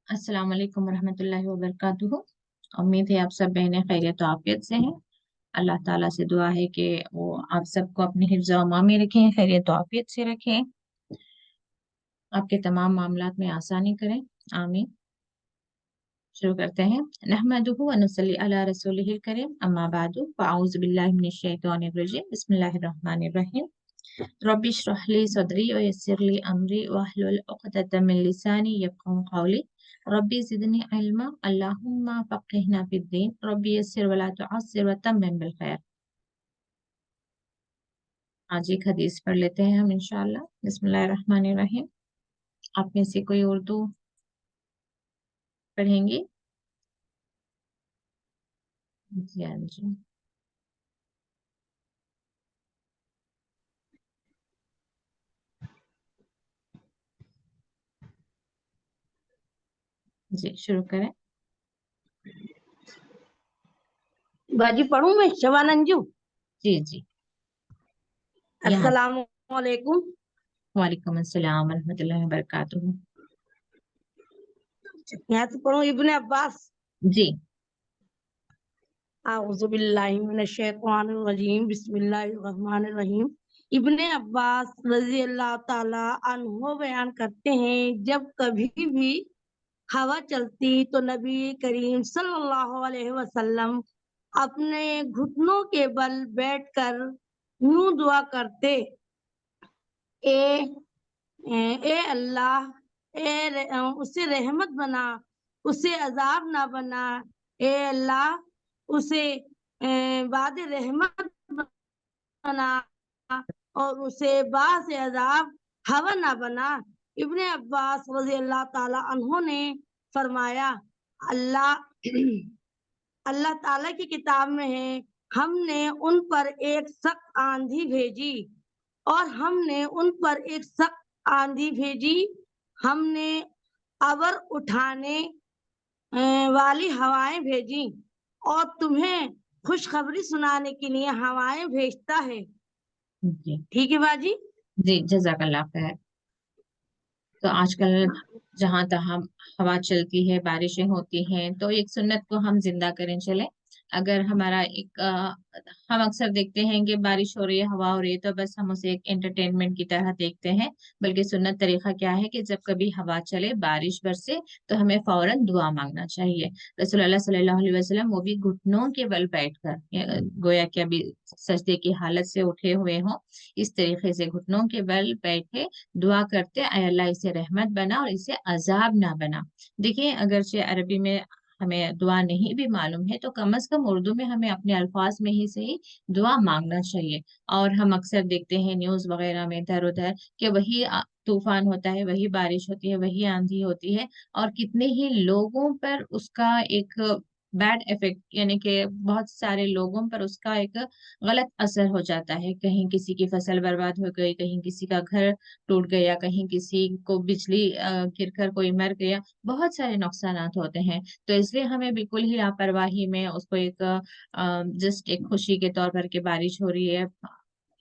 अस्सलाम वालेकुम रहमतुल्लाहि व बरकातुहू। उम्मीद है आप सब बहनें खैरियत और आफियत से हैं। अल्लाह ताला से दुआ है कि वो आप सबको अपने हिफ्ज़ व अमान में रखें, खैरियत और आफियत से रखें, आपके तमाम मामलात में आसानी करें। आमीन। शुरू करते हैं। नहमदुहु व नुसल्ली अला रसूलिहिल करीम, अम्मा बादु, फ़अऊज़ु बिल्लाहि मिनश शैतानिर रजीम, बिस्मिल्लाहिर रहमानिर रहीम। रब्बि इश्रह ली सदरी व यस्सिर ली अमरी वहलुल उक़दतम मिन लिसानी यफ़क़हू क़ौली। रब्बी ज़िदनी इल्मा, अल्लाहुम्मा फ़क़्हिना फ़िद्दीन, रब्बी यस्सिर वला तुअस्सिर व तम्मिम बिल खैर। आज एक हदीस पढ़ लेते हैं हम इंशाअल्लाह। बिस्मिल्लाहिर रहमानिर रहीम। आप में से कोई उर्दू पढ़ेंगी? जी हाँ जी। जी शुरू करें। बाजी पढ़ूं मैं शबानंजू। जी जी। यहाँ अस्सलाम वालेकुम। वालेकुम अस्सलाम व रहमतुल्लाहि व बरकातुहू। यहाँ से पढ़ूं इब्ने अब्बास। जी आऊज़ु बिल्लाहि मिनश शैतानिर रजीम, बिस्मिल्लाहिर रहमानिर रहीम। इब्ने अब्बास रजी अल्लाह ताला अन्हो बयान करते हैं, जब कभी भी हवा चलती तो नबी करीम सल्लल्लाहु अलैहि वसल्लम अपने घुटनों के बल बैठकर यूं दुआ करते, ए ए अल्लाह, उसे रहमत बना, उसे अजाब ना बना। ए अल्लाह, उसे बाद रहमत बना और उसे बाद से अजाब हवा ना बना। इब्ने अब्बास रज़ी अल्लाह ताला अन्हो ने फरमाया, अल्लाह अल्लाह ताला की किताब में है, हमने उन पर एक सख्त आंधी भेजी और हमने उन पर एक सख्त आंधी भेजी। हमने अबर उठाने वाली हवाएं भेजी और तुम्हें खुशखबरी सुनाने के लिए हवाएं भेजता है। जी ठीक है बाजी। जी, जज़ाकल्लाह खैर। तो आजकल जहां तहां हवा चलती है, बारिशें होती हैं, तो एक सुन्नत को हम जिंदा करें चले। अगर हमारा हम अक्सर देखते हैं कि बारिश हो रही है, हवा हो रही है, तो बस हम उसे एक एंटरटेनमेंट की तरह देखते हैं। बल्कि सुन्नत तरीका क्या है कि जब कभी हवा चले, बारिश बरसे, तो हमें फौरन दुआ मांगना चाहिए। रसूलुल्लाह सल्लल्लाहु अलैहि वसल्लम वो भी घुटनों के बल बैठकर, गोया कि अभी सजदे की हालत से उठे हुए हों, इस तरीके से घुटनों के बल बैठे दुआ करते, ऐ अल्लाह इसे रहमत बना और इसे अजाब ना बना। देखिए, अगरचे अरबी में हमें दुआ नहीं भी मालूम है, तो कम से कम उर्दू में हमें अपने अल्फाज में ही सही दुआ मांगना चाहिए। और हम अक्सर देखते हैं न्यूज़ वगैरह में इधर उधर कि वही तूफान होता है, वही बारिश होती है, वही आंधी होती है, और कितने ही लोगों पर उसका एक बैड इफेक्ट, यानी कि बहुत सारे लोगों पर उसका एक गलत असर हो जाता है। कहीं किसी की फसल बर्बाद हो गई, कहीं किसी का घर टूट गया, कहीं किसी को बिजली गिरकर कोई मर गया, बहुत सारे नुकसानात होते हैं। तो इसलिए हमें बिल्कुल ही लापरवाही में उसको एक जस्ट एक खुशी के तौर पर कि बारिश हो रही है,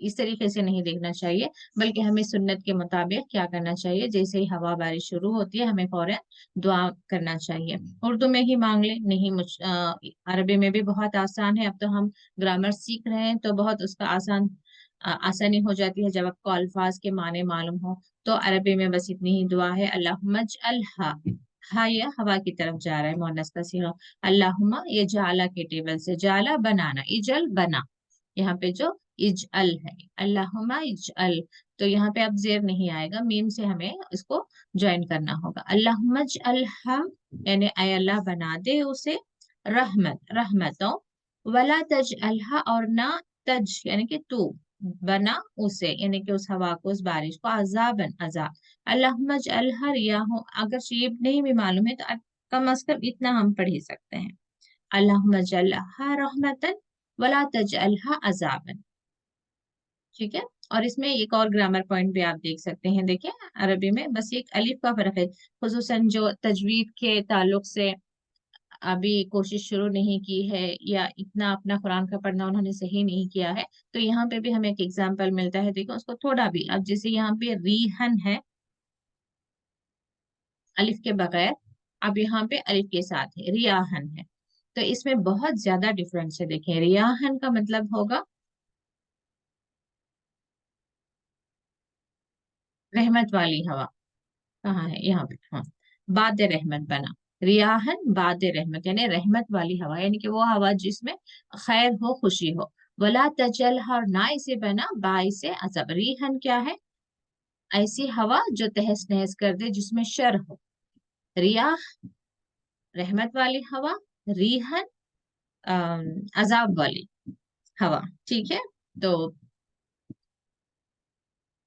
इस तरीके से नहीं देखना चाहिए। बल्कि हमें सुन्नत के मुताबिक क्या करना चाहिए, जैसे ही हवा बारिश शुरू होती है, हमें फौरन दुआ करना चाहिए। उर्दू में ही मांग ले, नहीं अरबी में भी बहुत आसान है। अब तो हम ग्रामर सीख रहे हैं, तो बहुत उसका आसानी हो जाती है जब आपको अल्फाज के माने मालूम हो। तो अरबी में बस इतनी ही दुआ है, अल्लाहुम्मा अल्हा, हा ये हवा की तरफ जा रहा है, मुअन्नस का सीगा। अल्लाहुम्मा, ये जाला के टेबल से, जाला बनाना, इजल बना, यहाँ पे जो इजअल है, अल्लाहुम्मा इजअल, तो यहाँ पे अब जेर नहीं आएगा, मीम से हमें इसको ज्वाइन करना होगा। अल्लाहुम्मा अल्हा, यानी ऐ अल्लाह बना दे उसे रहमत, रहमतों, वला तज अल्हा, और ना तज यानी कि तू बना उसे, यानी कि उस हवा को, उस बारिश को, अजाबन अजाब। अल्लाहुम्मा अल्हा रियाह, अगर ये नहीं भी मालूम है तो कम अज कम इतना हम पढ़ ही सकते हैं, अल्लाहुम्मा अल्हा रहमतन वला तजअलहा अजाबन। ठीक है। और इसमें एक और ग्रामर पॉइंट भी आप देख सकते हैं। देखिए, अरबी में बस एक अलिफ का फर्क है, खुसूसन जो तजवीद के ताल्लुक से अभी कोशिश शुरू नहीं की है, या इतना अपना कुरान का पढ़ना उन्होंने सही नहीं किया है, तो यहाँ पे भी हमें एक एग्जाम्पल मिलता है। देखो उसको थोड़ा भी, अब जैसे यहाँ पे रीहन है अलिफ के बगैर, अब यहाँ पे अलिफ के साथ है, रियाहन है। तो इसमें बहुत ज्यादा डिफरेंस है। देखें, रियाहन का मतलब होगा रहमत वाली हवा। कहाँ है, यहाँ पे, हाँ। बाद रहमत बना, रियाहन बाद रहमत, यानी रहमत वाली हवा, यानी कि वो हवा जिसमें खैर हो, खुशी हो। वला तजल, और ना इसे बना बाई से अजब। रीहन क्या है, ऐसी हवा जो तहस नहस कर दे, जिसमें शर हो। रियाह रहमत वाली हवा, रीहन अजाब वाली हवा। ठीक है। तो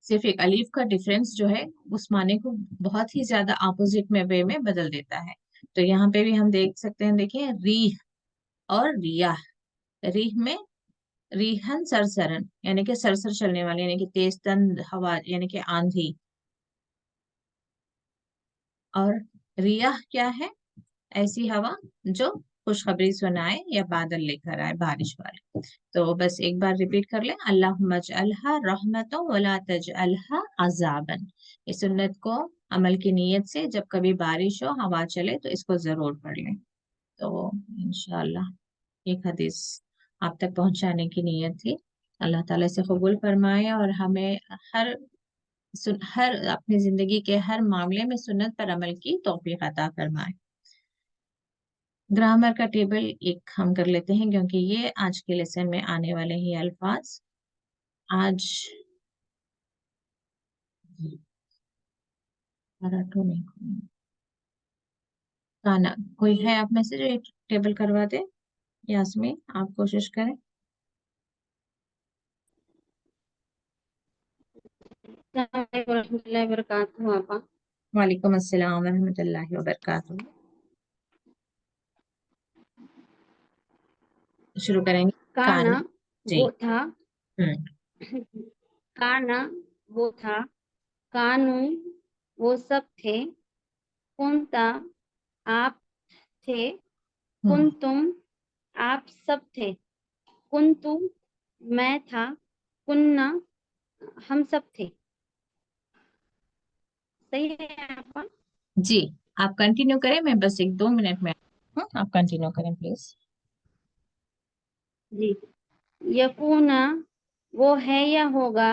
सिर्फ एक अलीफ का डिफरेंस जो है उस माने को बहुत ही ज्यादा अपोजिट में वे में बदल देता है। तो यहाँ पे भी हम देख सकते हैं, देखिए, रीह और रियाह। रीह में रीहन सरसरन, यानी कि सरसर चलने वाली, यानी कि तेज तंद हवा, यानी कि आंधी। और रियाह क्या है, ऐसी हवा जो खुशखबरी सुनाए या बादल लेकर आए, बारिश वाले। तो बस एक बार रिपीट कर लें, अल्लाहुम्मा अजअलहा रहमतों वला तजअलहा अज़ाबन। इस सुन्नत को अमल की नीयत से जब कभी बारिश हो, हवा चले, तो इसको जरूर पढ़ लें। तो इंशाअल्लाह एक हदीस आप तक पहुंचाने की नीयत थी। अल्लाह ताला से कबूल फरमाए और हमें हर हर अपनी जिंदगी के हर मामले में सुन्नत पर अमल की तौफीक अता फरमाए। ग्रामर का टेबल एक हम कर लेते हैं, क्योंकि ये आज के लेसन में आने वाले ही अल्फाज। आज पराठों नहीं, खाना। कोई है आप में से जो एक टेबल करवा दे? यास्मीन, आप कोशिश करें। वरहमतुल्लाहि आपा। वालेकुम अस्सलाम वरहमतुल्लाहि वबरकातुहू। शुरू करेंगे। काना कान। जी। वो था, हम्म। काना वो था, कानू वो सब थे, कुंता आप थे, हम्म। कुंतुम आप सब थे, कुंतु मैं था, कुन्ना हम सब थे। सही है आपा? जी, आप कंटिन्यू करें, मैं बस एक दो मिनट में आप कंटिन्यू करें प्लीज। जी। यकूना वो है या होगा,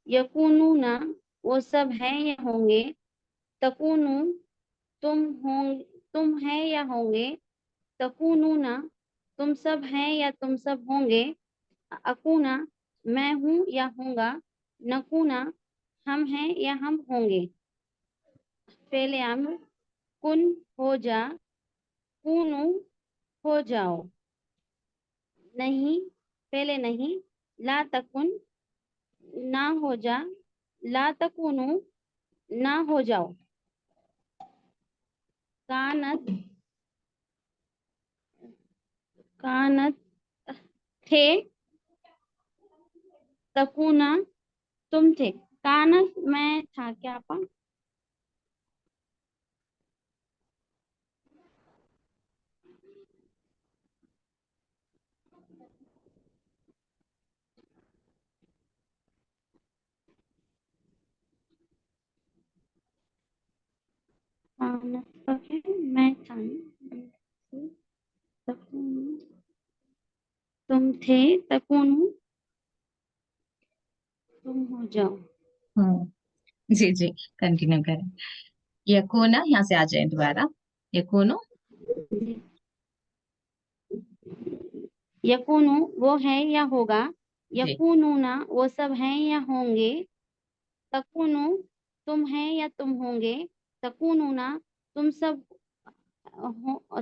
यकूनूना वो सब है या होंगे, तकूनु तुम होंगे, तुम है या होंगे, तकूनूना तुम सब हैं या तुम सब होंगे, अकूना मैं हूँ या होऊंगा, नकूना हम हैं या हम होंगे। फेले अम्र कुन हो जा, कूनू हो जाओ। नहीं पहले नहीं, ला तकुन ना हो जा, ला तकुनु ना हो जाओ। कानत कानत थे, तकुना तुम थे। कानत मैं था क्या आपा? कानत का है, मैं था, तकुनु तुम थे, तकुनु तुम हो जाओ। जी जी, कंटिन्यू करें। यकूना, यहाँ से आ जाए दोबारा। यकूनो। यकूनु वो है या होगा, जी। यकूनूना वो सब हैं या होंगे, तकुनु तुम हैं या तुम होंगे, तकुनूना तुम सब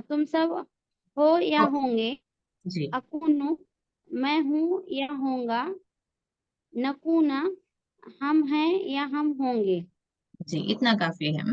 तुम सब हो या होंगे, जी अकुनु मैं हूँ या होऊंगा, नकूना हम हैं या हम होंगे। जी, इतना काफी है।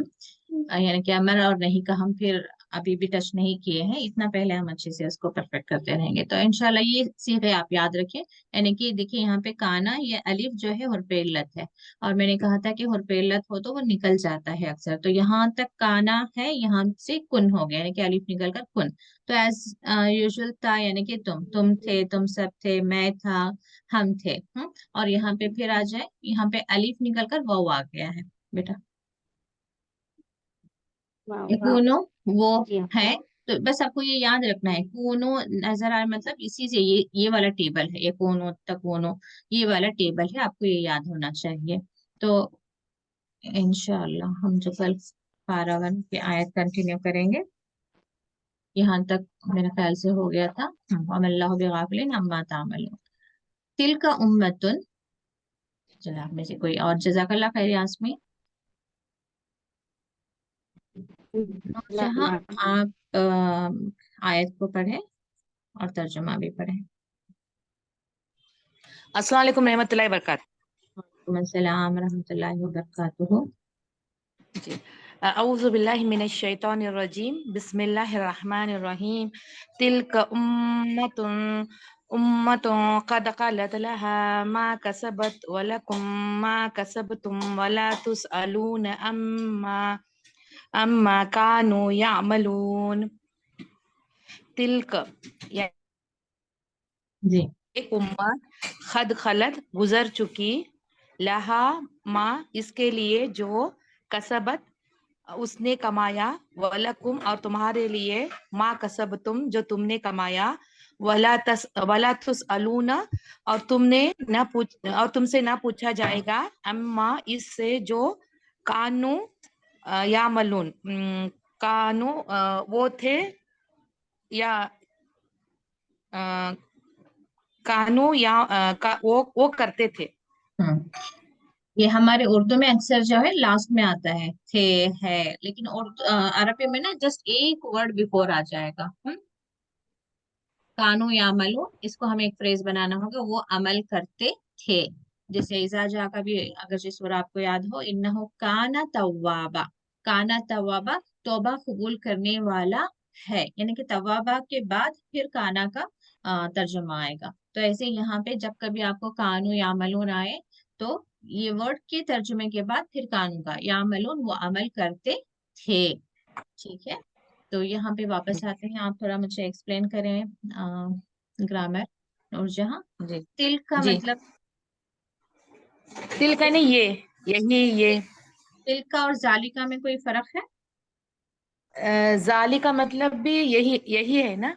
यानी कि अमर और नहीं का हम फिर अभी भी टच नहीं किए हैं, इतना पहले हम अच्छे से उसको परफेक्ट करते रहेंगे। तो इंशाल्लाह ये सीखे आप याद रखें। यानी कि देखिए, यहाँ पे काना, ये अलिफ जो है हुरफे इल्लत है। और मैंने कहा था कि हुरफे इल्लत हो तो वो निकल जाता है अक्सर। तो यहाँ तक काना है, यहाँ से कुन हो गया, यानी कि अलिफ निकल कर कुन। तो एज यूजुअल था, यानी कि तुम थे, तुम सब थे, मैं था, हम थे। और यहाँ पे फिर आ जाए, यहाँ पे अलिफ निकल कर वाव आ गया है बेटा। वाह। यकूनो वो جی है। तो बस आपको ये याद रखना है, कोनो नजर आ मतलब इसी से ये वाला टेबल है, ये कोनो तकोनो, ये वाला टेबल है, आपको ये याद होना चाहिए। तो इंशाअल्लाह हम जो कल पारावन की आयत कंटिन्यू करेंगे, यहाँ तक मेरे ख्याल से हो गया था। वमल्लाहु बिगाफिलिन अम्मा तामलून। तिलका उम्मतुन, चलो आप में से कोई और, जज़ाकल्लाह खैर यास्मीन। जहाँ आप आयत को पढ़ें और तर्जुमा भी पढ़ें। अस्सलाम वालेकुम रहमतुल्लाहि व बरकातहू। अस्सलाम रहमतुल्लाहि व बरकातुहू। जी, अऊज़ु बिल्लाहि मिनश शैतानिर रजीम, बिस्मिल्लाहिर रहमानिर रहीम। तिलका उम्मतुन क़द ख़लत लहा मा कसबत व लकुम मा कसबतुम व ला तुसअलून अम्मा कानू यामलून। तिलका जी एक उम्मत, खद खलत गुजर चुकी, लहा माँ इसके लिए जो, कसबत उसने कमाया, वलकुम और तुम्हारे लिए, माँ कसब तुम जो तुमने कमाया, वला तुस अलूना और तुमसे ना पूछा जाएगा, अम्मा इससे जो, कानू या मलून कानू वो थे या कानू या वो करते थे। ये हमारे उर्दू में अक्सर जो है लास्ट में आता है, थे, है, लेकिन अरबी में ना जस्ट एक वर्ड बिफोर आ जाएगा। कानू या अमलो, इसको हमें एक फ्रेज बनाना होगा, वो अमल करते थे। जैसे इजाजा का भी अगर जिस सूरा आपको याद हो, इन्नहु काना तव्वाबा, काना तव्वाबा तौबा कबूल करने वाला है, यानी कि तव्वाबा के बाद फिर काना का तर्जुमा आएगा। तो ऐसे यहाँ पे जब कभी आपको कानू या अमलून आए, तो ये वर्ड के तर्जुमे के बाद फिर कानू का या अमलून, वो अमल करते थे। ठीक है, तो यहाँ पे वापस आते हैं, आप थोड़ा मुझे एक्सप्लेन करें ग्रामर। और जहाँ जी तिल का जी, मतलब, तिल का नहीं, ये तिल का और जालिका में कोई फर्क है? जाली का मतलब भी यही है ना।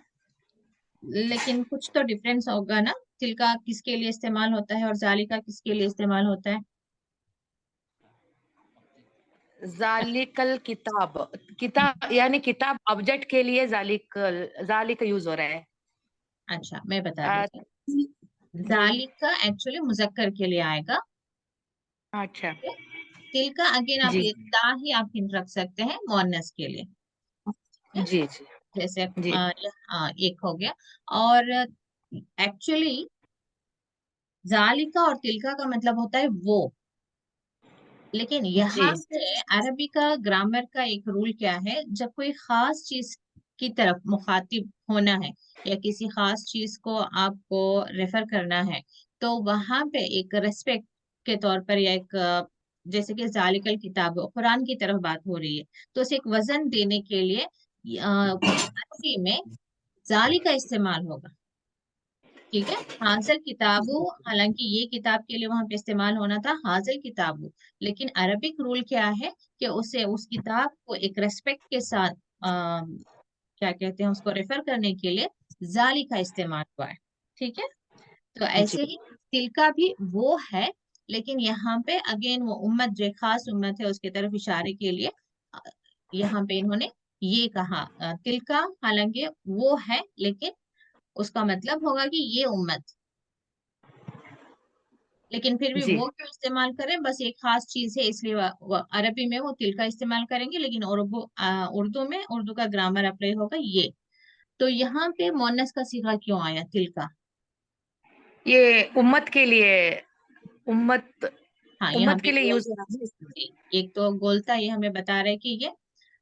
लेकिन कुछ तो डिफरेंस होगा ना, तिल का किसके लिए इस्तेमाल होता है और जालिका किसके लिए इस्तेमाल होता है? जालिकल किताब यानी किताब ऑब्जेक्ट के लिए जालिक यूज हो रहा है। अच्छा मैं बता अ, देती हूँ, जी, जालिका एक्चुअली मुजक्कर के लिए आएगा। अच्छा, तिल का अगेन आप जी ये ता ही आप हिंट रख सकते हैं मोनस के लिए। ठीक जी है? जी जैसे जी एक हो गया। और एक्चुअली जालिका और तिलका का मतलब होता है वो। लेकिन जी यहाँ पे अरबी का ग्रामर का एक रूल क्या है, जब कोई खास चीज की तरफ मुखातिब होना है या किसी खास चीज को आपको रेफर करना है, तो वहां पे एक रेस्पेक्ट के तौर पर या एक जैसे कि जालिकल किताब कुरान की तरफ बात हो रही है, तो उसे एक वजन देने के लिए अरबी में जाली का इस्तेमाल होगा। ठीक है, हाजिल किताबो, हालांकि ये किताब के लिए वहां पे इस्तेमाल होना था हाजिल किताबो, लेकिन अरबिक रूल क्या है कि उसे उस किताब को एक रेस्पेक्ट के साथ क्या कहते हैं उसको रेफर करने के लिए जाली का इस्तेमाल हुआ है। ठीक है, तो जी ऐसे ही तिल का भी वो है, लेकिन यहाँ पे अगेन वो उम्मत जो एक खास उम्मत है उसकी तरफ इशारे के लिए अ, यहाँ पे इन्होंने ये कहा तिल का, हालांकि वो है लेकिन उसका मतलब होगा कि ये उम्मत, लेकिन फिर भी जी वो क्यों इस्तेमाल करें, बस एक खास चीज है इसलिए अरबी में वो तिल का इस्तेमाल करेंगे, लेकिन उर्दू में उर्दू का ग्रामर अप्लाई होगा ये। तो यहाँ पे मोनस का सीगा क्यों आया तिल का? ये उम्मत के लिए, उम्मत हाँ यहाँ उम्मत पे के लिए गोल, यूज हो रहा है इसमें। एक तो गोलता ये हमें बता रहा है कि ये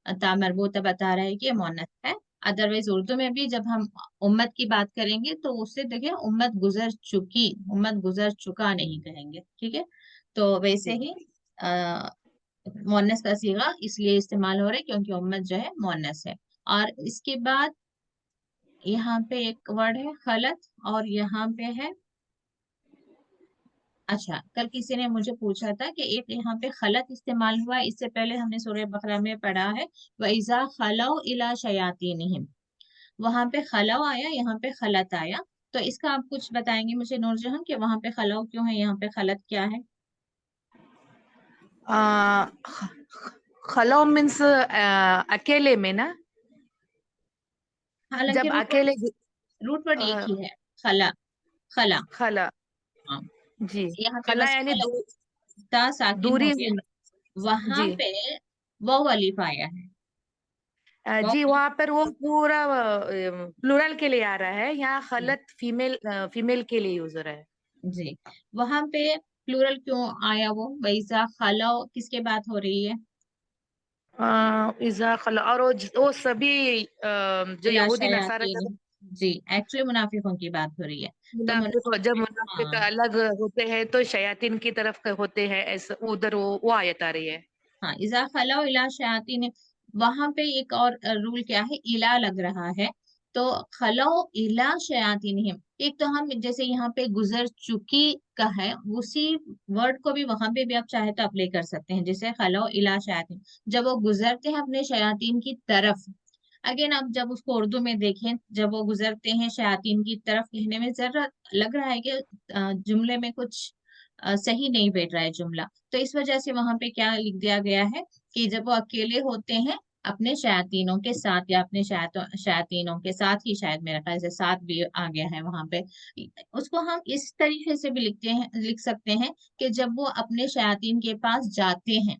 तामरबूता बता रहा है कि ये मोनस है। अदरवाइज उर्दू में भी जब हम उम्मत की बात करेंगे तो उससे देखिए उम्मत गुजर चुकी, उम्मत गुजर चुका नहीं कहेंगे। ठीक है, तो वैसे जी ही मोनस का सीगा इसलिए इस्तेमाल हो रहा है क्योंकि उम्मत जो है मोनस है। और इसके बाद यहाँ पे एक वर्ड है खलत, और यहाँ पे है अच्छा, कल किसी ने मुझे पूछा था कि एक यहाँ पे खलत इस्तेमाल हुआ है, इससे पहले हमने सूरह बकरा में पढ़ा है वइज़ा खलौ इला शयातीनिहिम, वहां पे खलौ आया, यहाँ पे खलत आया। तो इसका आप कुछ बताएंगे मुझे नूरजहां कि वहां पे खलौ क्यों है, यहाँ पे खलत क्या है? खलो मीन्स अकेले में ना, हालांकि जब अकेले रूट वर्ड एक ही है, खला, खला। खला, हाँ, जी, यहाँ पे खला बस यानी ता साकिन हो दूरी गया, होना। वहां जी पे वाव अलीफ आया है। वाव जी, अलीफ, वहां पर वो पूरा प्लूरल के लिए आ रहा है, यहाँ जी खलत फीमेल फीमेल के लिए यूज हो रहा है। जी, वहां पे प्लूरल क्यों आया? वो वैसा खला किसके बात हो रही है? इज़ा खला, और वो सभी जो इला यहूदी नसारा शयातीन, जब जी एक्चुअली मुनाफिकों की बात हो रही है। तो मुनाफिक, जब मुनाफिक, मुनाफिक हाँ अलग होते हैं तो शयातीन की तरफ होते हैं, ऐसा उधर वो आयत आ रही है। हाँ, इजा खला इला शयातीन, वहां पे एक और रूल क्या है, इला लग रहा है। तो खलो इला शयातीन, एक तो हम जैसे यहाँ पे गुजर चुकी का है, उसी वर्ड को भी वहां पे भी आप चाहे तो अप्लाई कर सकते हैं, जैसे खलो इला शयातीन, जब वो गुजरते हैं अपने शयातीन की तरफ। अगेन आप जब उसको उर्दू में देखें, जब वो गुजरते हैं शयातीन की तरफ, कहने में जरा लग रहा है कि जुमले में कुछ सही नहीं बैठ रहा है जुमला। तो इस वजह से वहां पे क्या लिख दिया गया है कि जब वो अकेले होते हैं अपने शयातीनों के साथ, या अपने शयातीनों के साथ ही, शायद मेरे ख्याल से साथ भी आ गया है वहां पे, उसको हम इस तरीके से भी लिख सकते हैं कि जब वो अपने शयातीन के पास जाते हैं,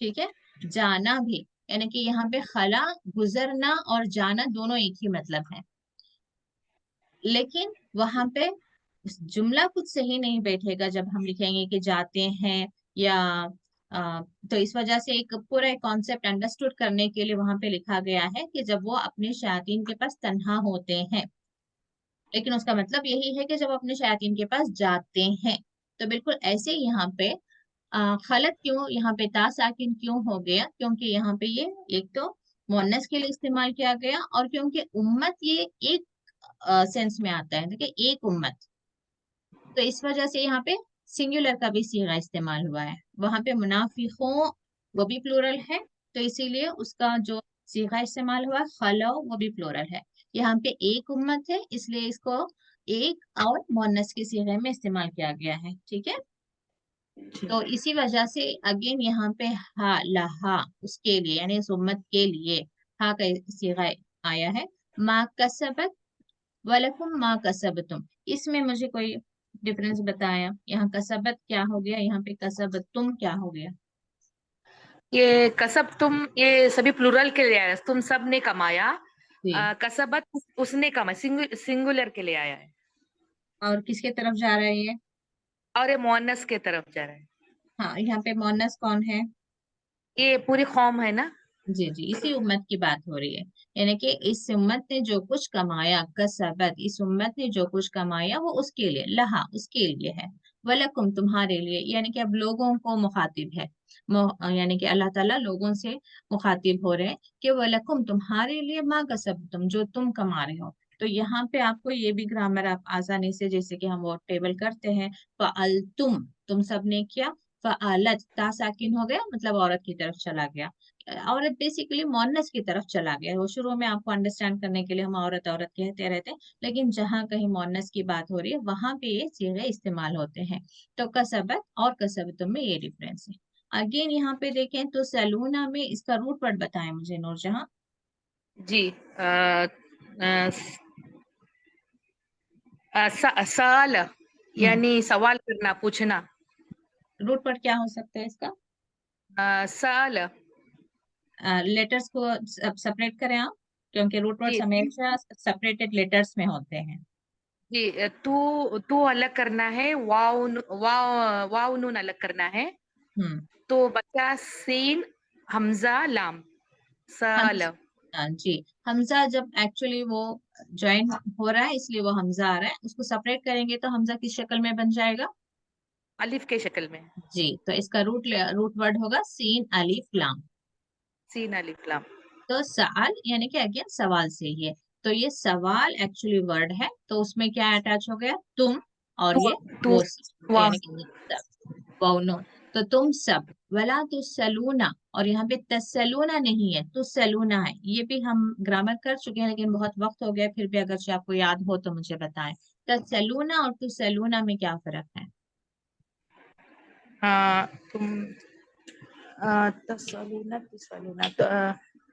ठीक है, जाना भी, यानी कि यहाँ पे खला, गुजरना और जाना दोनों एक ही मतलब है। लेकिन वहां पे जुमला कुछ सही नहीं बैठेगा जब हम लिखेंगे कि जाते हैं, या तो इस वजह से एक पूरा कॉन्सेप्ट अंडरस्टूड करने के लिए वहां पे लिखा गया है कि जब वो अपने शयातीन के पास तन्हा होते हैं, लेकिन उसका मतलब यही है कि जब अपने शयातीन के पास जाते हैं। तो बिल्कुल ऐसे ही यहाँ पे खलत क्यों, यहाँ पे ता साकिन क्यों हो गया, क्योंकि यहाँ पे ये एक तो मुअन्नस के लिए इस्तेमाल किया गया, और क्योंकि उम्मत ये एक सेंस में आता है, देखिए एक उम्मत, तो इस वजह से यहाँ पे सिंगुलर का भी सीगा इस्तेमाल हुआ है। वहां पे मुनाफिकों, वो भी प्लूरल है, तो इसीलिए उसका जो सीगा इस्तेमाल हुआ खलो, वो भी प्लूरल है। यहाँ पे एक उम्मत है, इसलिए इसको एक और मुअन्नस के सीगे में इस्तेमाल किया गया है, ठीक है। तो इसी वजह से अगेन यहाँ पे हा लहा, उसके लिए यानी इस उम्मत के लिए हा का सीगा आया है। मा कसबत वलकुम मा कसबतुम, इसमें मुझे कोई डिफरेंस बताया, यहाँ कसबत क्या हो गया, यहाँ पे कसबत तुम क्या हो गया? ये कसब तुम, ये सभी प्लूरल के लिए आया, तुम सब ने कमाया। जी, कसबत उसने कमाया, सिंगुलर के लिए आया है, और किसके तरफ जा रहा है ये? और ये मोअन्नस के तरफ जा रहा है। हाँ, यहाँ पे मोनस कौन है? ये पूरी कौम है ना। जी जी, इसी उम्मत की बात हो रही है, यानी कि इस उम्मत ने जो कुछ कमाया, कसबत, इस उम्मत ने जो कुछ कमाया वो उसके लिए, लहा उसके लिए है, वलकुम तुम्हारे लिए, यानी कि अब लोगों को मुखातिब है, यानी कि अल्लाह ताला लोगों से मुखातिब हो रहे हैं कि वलकुम तुम्हारे लिए, मा कसब तुम, जो तुम कमा रहे हो। तो यहाँ पे आपको ये भी ग्रामर आप आसानी से, जैसे कि हम वो टेबल करते हैं, फ़अल तुम सब ने किया, फ़अलत ता साकिन हो गया, मतलब औरत की तरफ चला गया, औरत बेसिकली मोनस की तरफ चला गया है। वो शुरू में आपको अंडरस्टैंड करने के लिए हम औरत औरत कहते रहते हैं, लेकिन जहां कहीं मोनस की बात हो रही है वहां पे ये सीगे इस्तेमाल होते हैं। तो कसबत और कसबतुम में ये डिफरेंस है। अगेन यहाँ पे देखें तो सलूना में इसका रूट वर्ड बताएं मुझे नूरजहां। जी, सवाल यानी सवाल करना, पूछना। रूट वर्ड क्या हो सकता है इसका? सवाल, लेटर्स को सेपरेट करें आप, क्योंकि रूट वर्ड जी हमेशा सेपरेटेड लेटर्स में होते हैं। जी, तू तू अलग करना है, वाव नून अलग करना है, हम्म, तो बच्चा सीन हमजा लाम हम, साल, जी, हमजा जब एक्चुअली वो ज्वाइन हो रहा है इसलिए वो हमजा आ रहा है, उसको सेपरेट करेंगे तो हमजा किस शक्ल में बन जाएगा? अलिफ के शक्ल में, जी, तो इसका रूट वर्ड होगा सीन अलिफ लाम। सीन अलिफ लाम। तो सवाल यानी कि अगेन सवाल से ही है, तो ये सवाल एक्चुअली वर्ड है, तो उसमें क्या अटैच हो गया, तुम, اور तू ये तू वो सब, तो वाव यानी कि ये सब वाउनो, तो तुम सब, वला तुसलूना, और यहाँ पे तसलूना नहीं है, तुसलूना है। ये भी हम ग्रामर कर चुके हैं, लेकिन बहुत वक्त हो गया, फिर भी अगर से आपको याद हो तो मुझे बताएं, तसलूना और तुसलूना में क्या फर्क है? तुम तसलूना तसलूना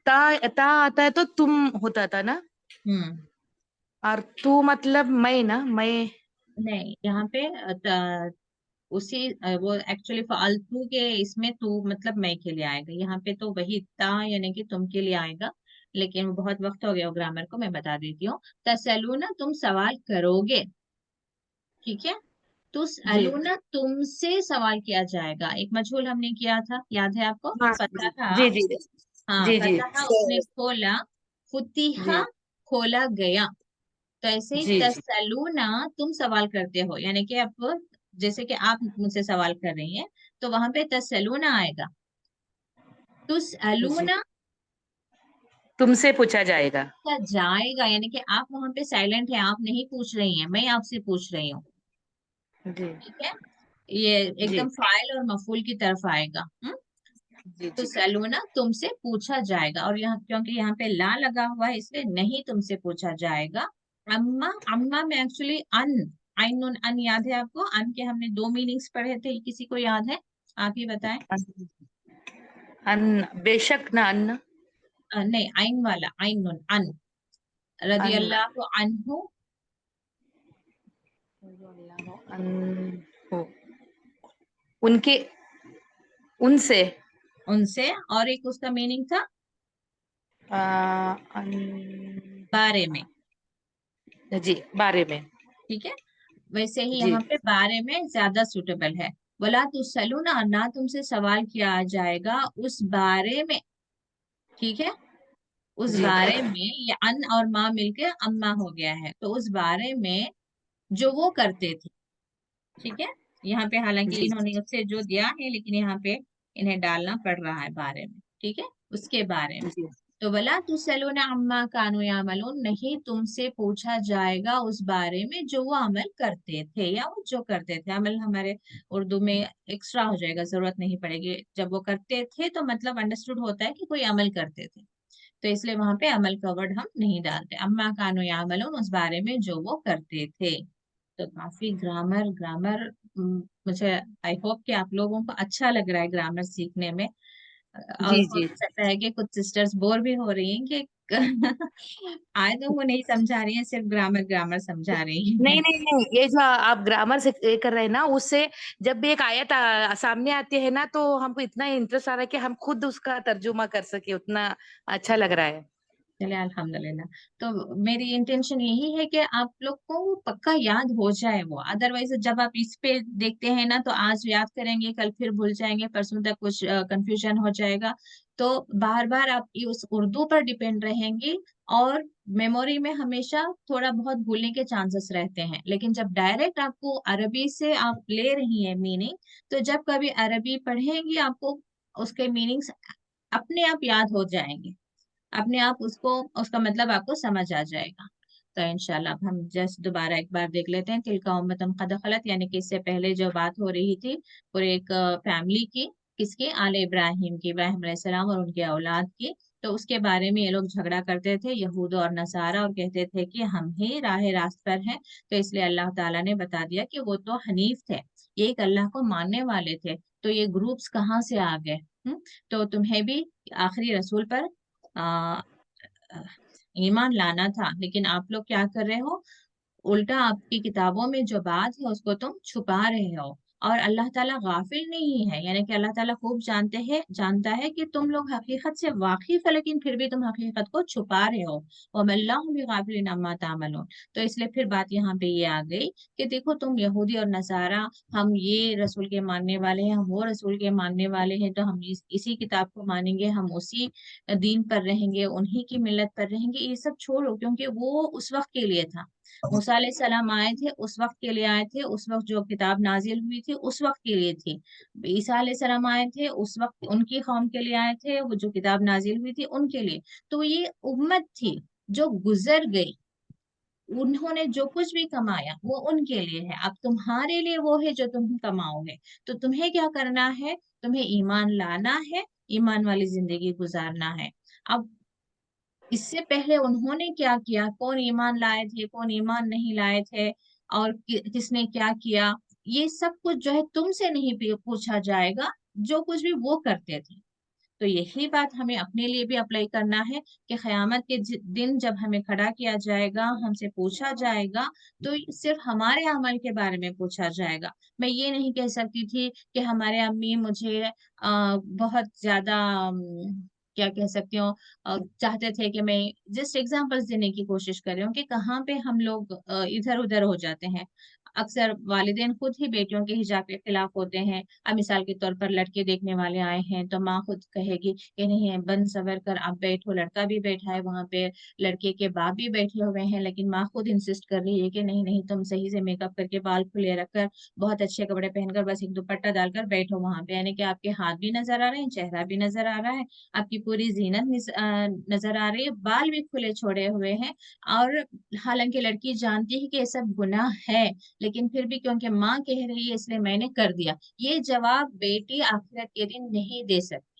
ता ता आता है तो तुम होता था ना, हम्म, और तू मतलब मैं ना, मैं नहीं, यहाँ पे उसी वो एक्चुअली फालतू के इसमें तू मतलब मैं के लिए आएगा, यहाँ पे तो वही ता यानी कि तुम के लिए आएगा, लेकिन बहुत वक्त हो गया ग्रामर को, मैं बता देती हूँ। तसलूना तुम सवाल करोगे, ठीक है। जी तुसअलूना तुमसे सवाल किया जाएगा, एक मजहूल हमने किया था, याद है आपको? हाँ फतह, जी जी हाँ जी जी फतह उसने खोला, फुतिहा जी खोला गया, तो ऐसे ही जी जी तसलूना तुम सवाल करते हो, यानी कि आप जैसे कि आप मुझसे सवाल कर रही हैं, तो वहां पे तसलूना आएगा। जी तुसअलूना तुमसे पूछा जाएगा। का जाएगा, यानी कि आप वहां पे साइलेंट है, आप नहीं पूछ रही हैं, मैं आपसे पूछ रही हूँ, जी ठीक है। ये जी एकदम फाइल और मफूल की तरफ आएगा। जी तो जी सलूना तुमसे पूछा जाएगा, और यहाँ क्योंकि यहाँ पे ला लगा हुआ है इसलिए नहीं तुमसे पूछा जाएगा। अम्मा, अम्मा में एक्चुअली अन, आइन नून अन याद है आपको? अन के हमने दो मीनिंग्स पढ़े थे, किसी को याद है? आप ही बताएं। अन्न, बेशक ना अन्न, नहीं, आइन वाला, आइन नून अन, रदी अन्न अल्लाह अन्हु, अन्न हो, उनके, उनसे, उनसे, और एक उसका मीनिंग था बारे में, जी बारे में, ठीक है। वैसे ही जी यहाँ पे बारे में ज्यादा सुटेबल है। बोला तो सलूना, ना तुमसे सवाल किया जाएगा उस बारे में, ठीक है। उस जी बारे में, ये अन और माँ मिलके अम्मा हो गया है, तो उस बारे में जो वो करते थे, ठीक है। यहाँ पे हालांकि जी इन्होंने उससे जो दिया है, लेकिन यहाँ पे इन्हें डालना पड़ रहा है बारे में, ठीक है, उसके बारे में। जी तो वला तुसलूना अम्मा कानू यामलून, नहीं तुमसे पूछा जाएगा उस बारे में जो वो अमल करते थे, या वो जो करते थे। अमल हमारे उर्दू में एक्स्ट्रा हो जाएगा, जरूरत नहीं पड़ेगी, जब वो करते थे तो मतलब अंडरस्टूड होता है कि कोई अमल करते थे, तो इसलिए वहां पे अमल का वर्ड हम नहीं डालते। अम्मा कानो यामलून, उस बारे में जो वो करते थे। तो काफी ग्रामर ग्रामर मुझे आई होप कि आप लोगों को अच्छा लग रहा है ग्रामर सीखने में, और जी हो जी सकता है कि कुछ सिस्टर्स बोर भी हो रही हैं कि आए तो वो नहीं समझा रही हैं, सिर्फ ग्रामर ग्रामर समझा रही नहीं हैं। नहीं नहीं, ये जो आप ग्रामर से ये कर रहे हैं ना, उससे जब भी एक आयत सामने आती है ना, तो हमको इतना इंटरेस्ट आ रहा है कि हम खुद उसका तर्जुमा कर सके, उतना अच्छा लग रहा है। चले अल्हम्दुलिल्लाह। तो मेरी इंटेंशन यही है कि आप लोग को वो पक्का याद हो जाए वो, अदरवाइज जब आप इस पे देखते हैं ना, तो आज याद करेंगे, कल फिर भूल जाएंगे, परसों तक कुछ कंफ्यूजन हो जाएगा। तो बार बार आप उस उर्दू पर डिपेंड रहेंगी, और मेमोरी में हमेशा थोड़ा बहुत भूलने के चांसेस रहते हैं, लेकिन जब डायरेक्ट आपको अरबी से आप ले रही हैं मीनिंग, तो जब कभी अरबी पढ़ेंगी आपको उसके मीनिंग्स अपने आप याद हो जाएंगे, अपने आप उसको, उसका मतलब आपको समझ आ जाएगा। तो इंशाल्लाह अब हम जस्ट दोबारा एक बार देख लेते हैं, तिलका उम्मतुन कद खलत, यानी कि इससे पहले जो बात हो रही थी पूरे एक फैमिली की, किसकी? आले इब्राहिम की, इब्राहिम अलैहिस्सलाम और उनके औलाद की। तो उसके बारे में ये लोग झगड़ा करते थे, यहूद और नसारा, और कहते थे कि हम ही राह रास्त पर हैं। तो इसलिए अल्लाह ताला ने बता दिया कि वो तो हनीफ थे, ये एक अल्लाह को मानने वाले थे, तो ये ग्रुप्स कहाँ से आ गए? तो तुम्हें भी आखिरी रसूल पर आ, ईमान लाना था, लेकिन आप लोग क्या कर रहे हो? उल्टा आपकी किताबों में जो बात है उसको तुम छुपा रहे हो, और अल्लाह ताला गाफिल नहीं है, यानी कि अल्लाह ताला खूब जानता है कि तुम लोग हकीकत से वाकिफ है, लेकिन फिर भी तुम हकीकत को छुपा रहे हो। वमल्लाहु बिगाफिलिन अम्मा तामलून। तो इसलिए फिर बात यहाँ पे ये आ गई कि देखो तुम यहूदी और नसारा, हम ये रसूल के मानने वाले हैं, हम वो रसूल के मानने वाले हैं, तो हम इसी किताब को मानेंगे, हम उसी दीन पर रहेंगे, उन्हीं की मिल्लत पर रहेंगे, ये सब छोड़ो, क्योंकि वो उस वक्त के लिए था। मूसा अलैहिस्सलाम आए थे उस वक्त के लिए आए थे, उस वक्त जो किताब नाजिल हुई थी उस वक्त के लिए थी। ईसा अलैहिस्सलाम आए थे उस वक्त उनकी कौम के लिए आए थे, वो जो किताब नाजिल हुई थी उनके लिए। तो ये उम्मत थी जो गुजर गई, उन्होंने जो कुछ भी कमाया वो उनके लिए है, अब तुम्हारे लिए वो है जो तुम कमाओगे। तो तुम्हें क्या करना है, तुम्हें ईमान लाना है, ईमान वाली जिंदगी गुजारना है। अब इससे पहले उन्होंने क्या किया, कौन ईमान लाए थे, कौन ईमान नहीं लाए थे, और किसने क्या किया, ये सब कुछ जो है तुमसे नहीं पूछा जाएगा, जो कुछ भी वो करते थे। तो यही बात हमें अपने लिए भी अप्लाई करना है कि क़यामत के दिन जब हमें खड़ा किया जाएगा, हमसे पूछा जाएगा, तो सिर्फ हमारे अमल के बारे में पूछा जाएगा। मैं ये नहीं कह सकती थी कि हमारे अम्मी मुझे बहुत ज्यादा क्या कह सकती हूँ, चाहते थे कि मैं, जस्ट एग्जांपल्स देने की कोशिश कर रही हूँ कि कहाँ पे हम लोग इधर उधर हो जाते हैं। अक्सर वालिदैन खुद ही बेटियों के हिजाब के खिलाफ होते हैं। अब मिसाल के तौर पर लड़के देखने वाले आए हैं तो माँ खुद कहेगी कि नहीं, बन सवर कर आप बैठो, लड़का भी बैठा है वहां पे, लड़के के बाप भी बैठे हुए हैं, लेकिन माँ खुद इंसिस्ट कर रही है कि नहीं नहीं, तुम सही से मेकअप करके, बाल खुले रखकर, बहुत अच्छे कपड़े पहनकर, बस एक दुपट्टा डालकर बैठो वहां पे, यानी कि आपके हाथ भी नजर आ रहे हैं, चेहरा भी नजर आ रहा है, आपकी पूरी जीनत नजर आ रही है, बाल भी खुले छोड़े हुए हैं। और हालांकि लड़की जानती है कि ये सब गुनाह है, लेकिन फिर भी क्योंकि माँ कह रही है इसलिए मैंने कर दिया। ये जवाब बेटी आखिरत के दिन नहीं दे सकती।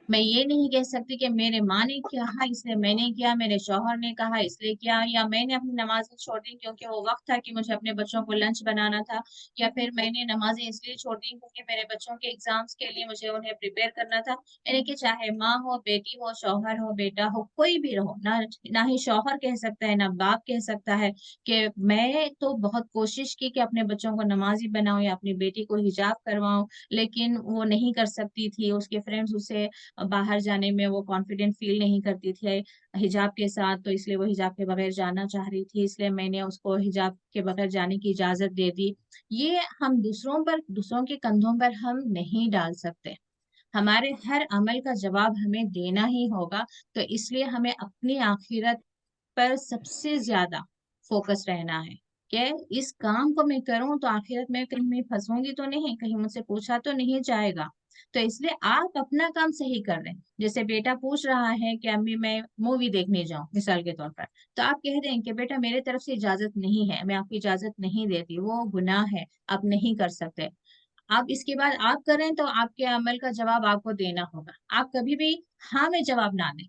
मैं ये नहीं कह सकती कि मेरे माँ ने कहा इसलिए मैंने किया, मेरे शौहर ने कहा इसलिए किया, या मैंने अपनी नमाजें छोड़ दी क्योंकि वो वक्त था कि मुझे अपने बच्चों को लंच बनाना था, या फिर मैंने नमाजें इसलिए छोड़ दी क्योंकि मेरे बच्चों के एग्जाम्स के लिए मुझे उन्हें प्रिपेयर करना था। यानी कि चाहे माँ हो, बेटी हो, शौहर हो, बेटा हो, कोई भी रहो ना, ना ही शौहर कह सकता है ना बाप कह सकता है कि मैं तो बहुत कोशिश की कि अपने बच्चों को नमाजी बनाऊं या अपनी बेटी को हिजाब करवाऊं, लेकिन वो नहीं कर सकती थी। उसके फ्रेंड्स उसे बाहर जाने में वो कॉन्फिडेंट फील नहीं करती थी हिजाब के साथ, तो इसलिए वो हिजाब के बगैर जाना चाह रही थी, इसलिए मैंने उसको हिजाब के बगैर जाने की इजाजत दे दी। ये हम दूसरों के कंधों पर हम नहीं डाल सकते। हमारे हर अमल का जवाब हमें देना ही होगा। तो इसलिए हमें अपनी आखिरत पर सबसे ज्यादा फोकस रहना है कि इस काम को मैं करूं तो आखिरत में कहीं मैं फंसूंगी तो नहीं, कहीं मुझसे पूछा तो नहीं जाएगा। तो इसलिए आप अपना काम सही कर रहे हैं। जैसे बेटा पूछ रहा है कि अम्मी मैं मूवी देखने जाऊं मिसाल के तौर पर, तो आप कह रहे हैं कि बेटा मेरे तरफ से इजाजत नहीं है, मैं आपको इजाजत नहीं देती, वो गुनाह है, आप नहीं कर सकते। आप इसके बाद आप करें तो आपके अमल का जवाब आपको देना होगा। आप कभी भी हाँ में जवाब ना दें।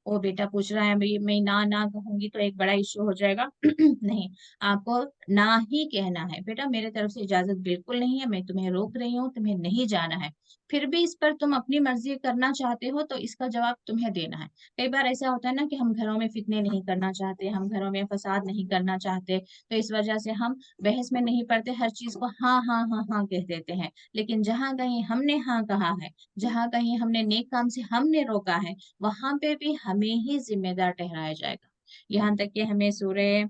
वो बेटा पूछ रहा है, भाई मैं ना ना कहूंगी तो एक बड़ा इश्यू हो जाएगा। नहीं, आपको ना ही कहना है, बेटा मेरे तरफ से इजाजत बिल्कुल नहीं है, मैं तुम्हें रोक रही हूँ, तुम्हें नहीं जाना है। फिर भी इस पर तुम अपनी मर्जी करना चाहते हो तो इसका जवाब तुम्हें देना है। कई बार ऐसा होता है ना कि हम घरों में फितने नहीं करना चाहते, हम घरों में फसाद नहीं करना चाहते, तो इस वजह से हम बहस में नहीं पड़ते, हर चीज को हाँ हाँ हाँ हाँ कह देते हैं। लेकिन जहां कहीं हमने हाँ कहा है, जहां कहीं हमने नेक काम से हमने रोका है, वहां पे भी हमें ही जिम्मेदार ठहराया जाएगा। यहाँ तक कि हमें सूरे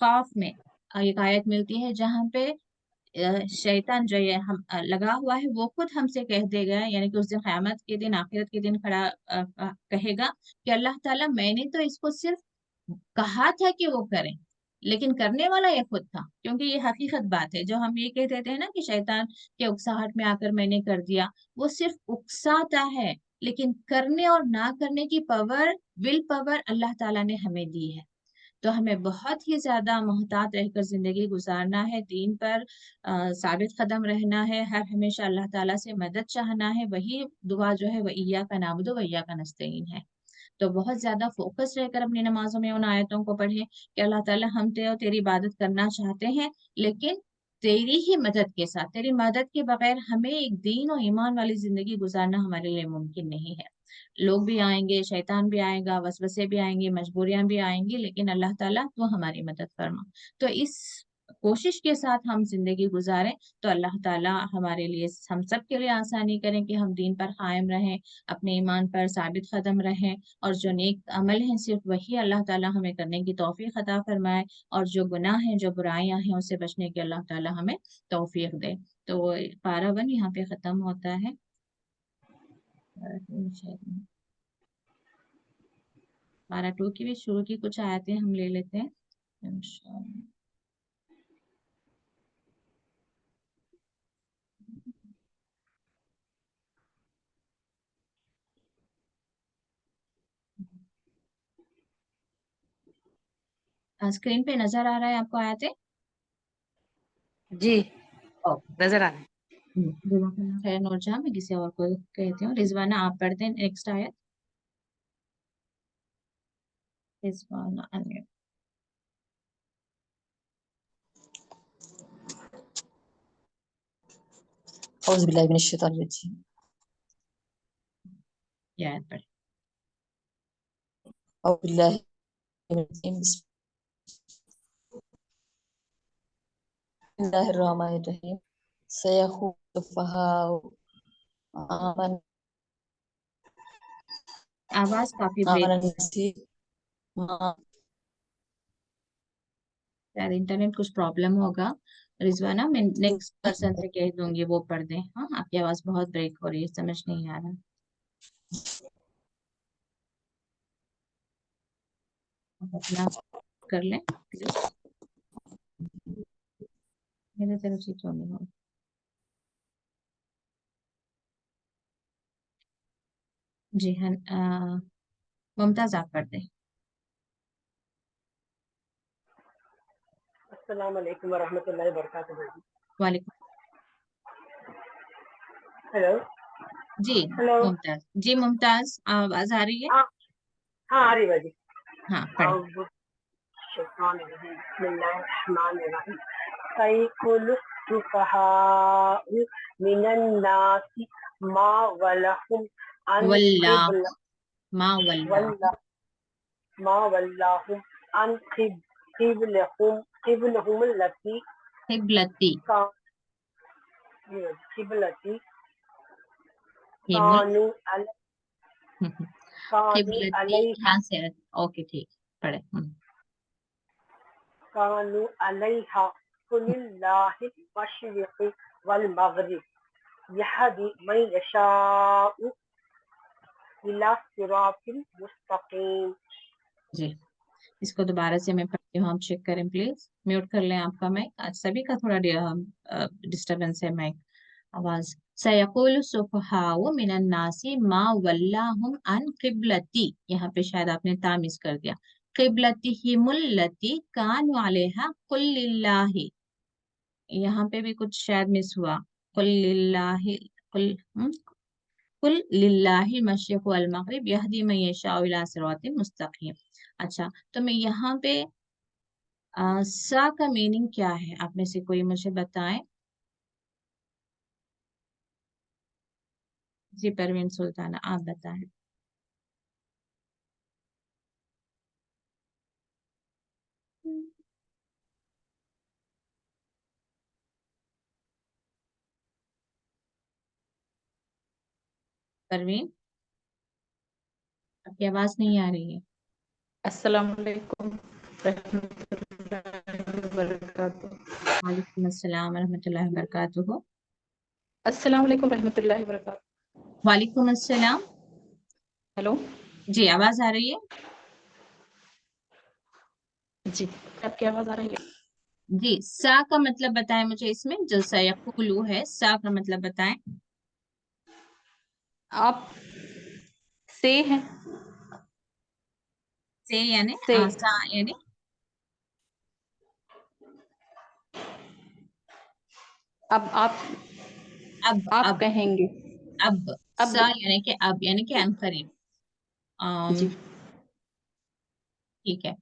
काफ में एक आयत मिलती है जहाँ पे शैतान जो ये हम लगा हुआ है वो खुद हमसे कह देगा, यानी कि उस दिन क़यामत के दिन, आखिरत के दिन खड़ा कहेगा कि अल्लाह ताला मैंने तो इसको सिर्फ कहा था कि वो करें, लेकिन करने वाला ये खुद था। क्योंकि ये हकीकत बात है, जो हम ये कहते थे ना कि शैतान के उकसाहट में आकर मैंने कर दिया, वो सिर्फ उकसाता है, लेकिन करने और ना करने की पावर, विल पावर अल्लाह ताला ने हमें दी है। तो हमें बहुत ही ज्यादा मोहतात रहकर जिंदगी गुजारना है, दीन पर साबित कदम रहना है, हर हमेशा अल्लाह ताला से मदद चाहना है। वही दुआ जो है वह इय्याका नाबुदु व इय्याका नस्तईन है। तो बहुत ज्यादा फोकस रहकर अपनी नमाजों में उन आयतों को पढ़ें कि अल्लाह ताला हम तेरी इबादत करना चाहते हैं, लेकिन तेरी ही मदद के साथ, तेरी मदद के बगैर हमें एक दीन और ईमान वाली जिंदगी गुजारना हमारे लिए मुमकिन नहीं है। लोग भी आएंगे, शैतान भी आएगा, वसवसे भी आएंगे, मजबूरियां भी आएंगी, लेकिन अल्लाह ताला तो हमारी मदद फरमा। तो इस कोशिश के साथ हम जिंदगी गुजारें तो अल्लाह ताला हमारे लिए, हम सब के लिए आसानी करें कि हम दीन पर कायम रहें, अपने ईमान पर साबित कदम रहें, और जो नेक अमल हैं सिर्फ वही अल्लाह ताला हमें करने की तौफीक अता फरमाए, और जो गुनाह हैं, जो बुराइयां हैं, उससे बचने की अल्लाह ताला हमें तौफीक दे। तो पारा 1 यहाँ पे खत्म होता है। पारा 2 की भी शुरू की कुछ आयतें हम ले लेते हैं इंशाअल्लाह। स्क्रीन पे नजर आ रहा है आपको आयतें? जी ओके। नजर आ रहा है। जज़ाकल्लाह खैर नूरजहां, मैं किसी और को कहती हूँ। रिजवाना आप पढ़ दें नेक्स्ट आयत। रिजवाना अनम्यूट। औज़ु बिल्लाहि मिनश शैतानिर रजीम। ये आयत पढ़ें। औज़ु बिल्लाहि मिनश बिस्मिल्लाहिर रहमानिर रहीम। सयक़ूलु सुफ़हाउ आमन आवाज काफी ब्रेक आमन हो रहा है, नसी मा शायद इंटरनेट कुछ प्रॉब्लम होगा। रिजवाना मैं नेक्स्ट पर्सन से कह दूंगी वो पढ़ दें। हाँ, आपकी आवाज बहुत ब्रेक हो रही है, समझ नहीं आ रहा। आप अपना कर लें प्लीज। मेरे तरफ से क्यों नहीं हो? जी हाँ, मुमताज आप पढ़ दें। अस्सलाम वालेकुम वरहमतुल्लाहि वबरकातुहू। वालेकुम। हेलो जी हेलो। मुमताज, जी मुमताज आवाज आ रही है? हाँ हाँ आ रही बाजी। हाँ पढ़े। बिस्मिल्लाहिर्रहमानिर्रहीम। सयक़ूलु सुफ़हाउ मिनन नासि मा वल्लाहुम अन वल्लाह, क़िबला मा वल्लाह, वल्ला मा वल्लाहुम अन क़िबलहुम लती क़िबलती, का क़िबलती हिमुल, कानू क़िबलती अलैहा यहाँ से। ओके ठीक, पढ़े। कानू अलैहा कुलिल्लाहिल मशरिक़ वल मग़रिब यहदी मन यशाउ इला सिरातिल मुस्तक़ीम। जी इसको दोबारा से मैं पढ़ती हूँ, आप चेक करें प्लीज। म्यूट कर लें आपका माइक, आज सभी का थोड़ा डिस्टरबेंस है माइक आवाज। सयक़ूलु सुफ़हाउ मिनन नासी मा वल्लाहुम अन क़िबलती, यहाँ पे शायद आपने ता मिस कर दिया। क़िबलतिहिमुल लती कानु अलैहा कुल लिल्लाहि, यहाँ पे भी कुछ शायद मिस हुआ। कुल लिल्लाहि, कुल कुल लिल्लाहि मशरिक़ वल मग़रिब यहदी मन यशाउ इला सिरातिल मुस्तक़ीम। अच्छा, तो मैं यहाँ पे सा का मीनिंग क्या है, आप में से कोई मुझे बताएं। जी परवीन सुल्ताना आप बताएं। परवीन आपकी आवाज नहीं आ रही है। अस्सलाम वालेकुम रहमतुल्लाहि वबरकातुहू। वालेकुम अस्सलाम रहमतुल्लाहि वबरकातुहू। अस्सलाम वालेकुम रहमतुल्लाहि वबरकातुहू। वालेकुम अस्सलाम। हेलो जी आवाज आ रही है? जी, आपकी आवाज आ रही है? जी सा का मतलब बताएं मुझे, इसमें जो सयक़ूलु है सा का मतलब बताएं। आप से हैं? से यानी से सा यानी अब आप अब कहेंगे अब अब। सा यानी कि अब, यानी कि अनकरीब। जी ठीक है,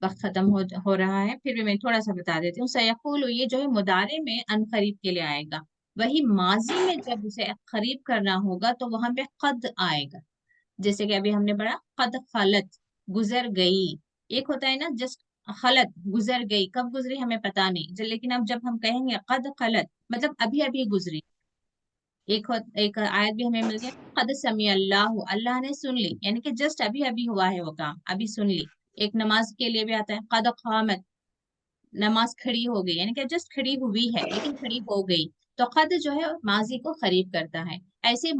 वक्त खत्म हो रहा है, फिर भी मैं थोड़ा सा बता देती हूँ। सयक़ूलु ये जो है मुदारे में अनकरीब के लिए आएगा, वही माजी में जब उसे करीब करना होगा तो वहां पे कद आएगा। जैसे कि अभी हमने पढ़ा कद खलत, गुजर गई। एक होता है ना जस्ट खलत, गुजर गई, कब गुजरी हमें पता नहीं, लेकिन अब जब हम कहेंगे कद खलत मतलब अभी अभी गुजरी। एक आयत भी हमें मिल गया, कद समी अल्लाह, अल्लाह ने सुन ली, यानी कि जस्ट अभी अभी हुआ है वो काम, अभी सुन ली। एक नमाज के लिए भी आता है कद क़ामत, नमाज खड़ी हो गई, यानी कि जस्ट खड़ी हुई है लेकिन खड़ी हो गई। तो कद जो है माजी को करीब करता है। ऐसे